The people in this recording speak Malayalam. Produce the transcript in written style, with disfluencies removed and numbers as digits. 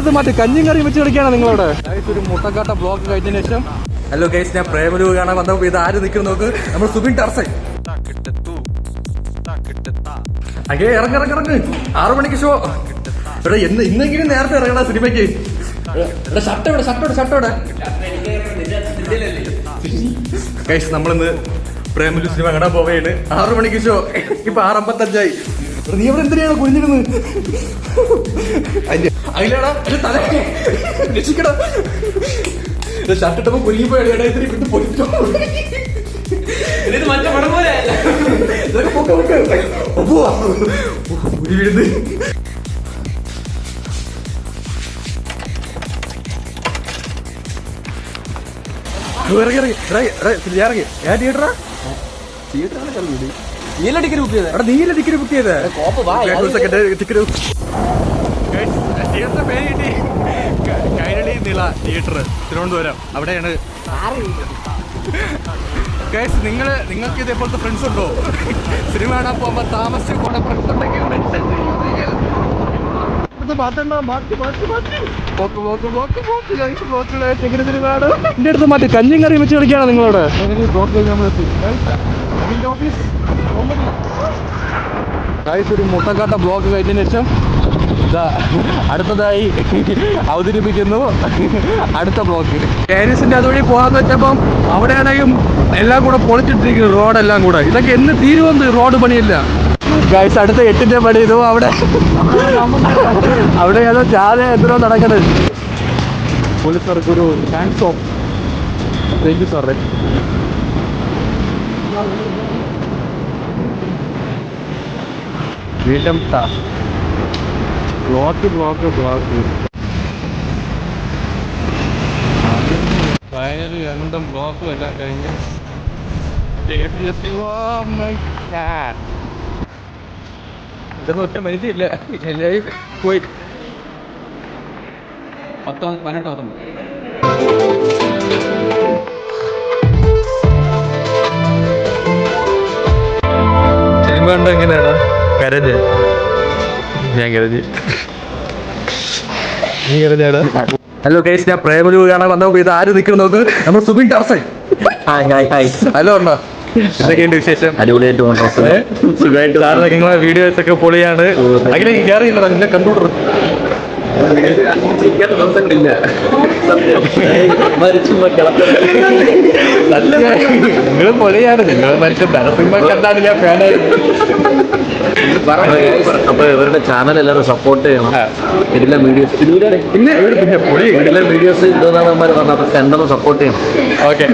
അടുത്ത് മറ്റേ കഞ്ഞിയും കറിയും വെച്ച് കളിക്കാണ് നിങ്ങളോട്. ഒരു മുട്ടക്കാട്ട ബ്ലോക്ക് കഴിഞ്ഞതിന് ശേഷം ഹലോ ഗൈസ്, ഞാൻ പ്രേമലു കാണാൻ വന്നപ്പോൾ ഇത് ആര് നിൽക്കുന്നു നോക്ക്. നമ്മൾ സുബിൻ ടർസൻ. അയ്യേ ഇറങ്ങ് 6 മണിക്ക് ഷോ. ഇവിടെ ഇന്നെങ്കിലും നേരത്തെ ഇറങ്ങണ സിനിമയ്ക്ക്. ഷർട്ടോടെ ഗൈസ്, നമ്മളിന്ന് പ്രേമലു സിനിമ കാണാൻ പോവുകയാണ്. 6 മണിക്ക് ഷോ. ഇപ്പൊ 6:55. നീ ഇവിടെ എന്തിനാണ് കുഞ്ഞിരുന്ന്? അതിലാടാ തല രക്ഷിക്കടാ. ഷർട്ടിട്ടപ്പോ കുരുങ്ങിപ്പോയി വിട്ട് പൊരിച്ചോ. മറ്റേ പടം പോലെ വീഴുന്ന്. ഇറങ്ങി ഞാൻ തിയേറ്ററാ. നീല ടിക്കറ്റ് ബുക്ക് ചെയ്തേ. നീല ടിക്കറ്റ് ബുക്ക് ചെയ്തേ. തിയേറ്ററിന്റെ പേര് കിട്ടി. കൈരളി നീള തിയേറ്റർ, തിരുവനന്തപുരം. അവിടെയാണ്. ഗൈസ്, നിങ്ങൾക്ക് ഇതേപോലത്തെ ഫ്രണ്ട്സ് ഉണ്ടോ? സിനിമ കാണാൻ പോകുമ്പോൾ താമസിച്ച് പോണ ഫ്രണ്ട്സ് ഉണ്ടെങ്കിൽ എന്റെ അടുത്ത് മറ്റേ കഞ്ഞിയും കറിയും വെച്ച് കളിക്കാണോ നിങ്ങളോട്? ഒരു മുട്ടക്കാട്ട ബ്ലോക്ക് കഴിഞ്ഞതിന് ശേഷം അടുത്തതായി അവതരിപ്പിക്കുന്നു അടുത്ത ബ്ലോക്ക്. പാരീസിന്റെ അതുവഴി പോകാന്ന് വെച്ചപ്പം അവിടെയാണെങ്കിലും എല്ലാം കൂടെ പൊളിച്ചിട്ടിരിക്കുന്നു, റോഡെല്ലാം കൂടെ. ഇതൊക്കെ എന്ന് തീരുമെന്ന് റോഡ് പണിയില്ല ഗൈസ്. അടുത്ത 8ന്റെ പണി ഇതോ അവിടെ ഏതോ ചാല എന്തോ നടക്കണത്. പോലീസുകാർക്ക് ഒരു ഹാൻഡ്സ് ഓഫ്. താങ്ക് യു സാറേ. വീണ്ടും ബ്ലോക്ക് ഫൈനലി രണ്ടും ബ്ലോക്കും എല്ലാം കഴിഞ്ഞ് ഇതൊന്നും ഒറ്റ മനുഷ്യല്ല. എല്ലാവരും പോയി 18 സിനിമ കണ്ട എങ്ങനെയാണോ? കരഞ്ഞ് ഞാൻ കരഞ്ഞ്. നീ കരഞ്ഞാടാ? ഹലോ ഗൈസ്, ഞാൻ പ്രേമലു കാണാൻ വന്നപ്പോൾ ഇത് ആര് നിൽക്കുന്നു നോക്ക്. നമ്മൾ സുബിൻ ടർസൻ. ഹലോ അണ്ണാ, എന്തൊക്കെയുണ്ട് വിശേഷം? അടിപൊളിയായിട്ട് സാറിനൊക്കെ നിങ്ങളെ വീഡിയോസ് ഒക്കെ പൊളിയാണ്. അങ്ങനെ കയറിയില്ല, നിന്നെ കണ്ടുകൊണ്ടിരുന്നു. നിങ്ങൾ പൊളിയാണ്. നിങ്ങൾ മറ്റേ നരസിംഹ കണ്ടാണ് ഞാൻ ഫാനായിരുന്നു. അപ്പൊ ഇവരുടെ ചാനൽ എല്ലാവരും സപ്പോർട്ട് ചെയ്യണം. എല്ലാ വീഡിയോസ് പിന്നെ വീഡിയോസ് ഇതെന്നാണ് പറഞ്ഞത്. സപ്പോർട്ട് ചെയ്യണം. ഓക്കെ.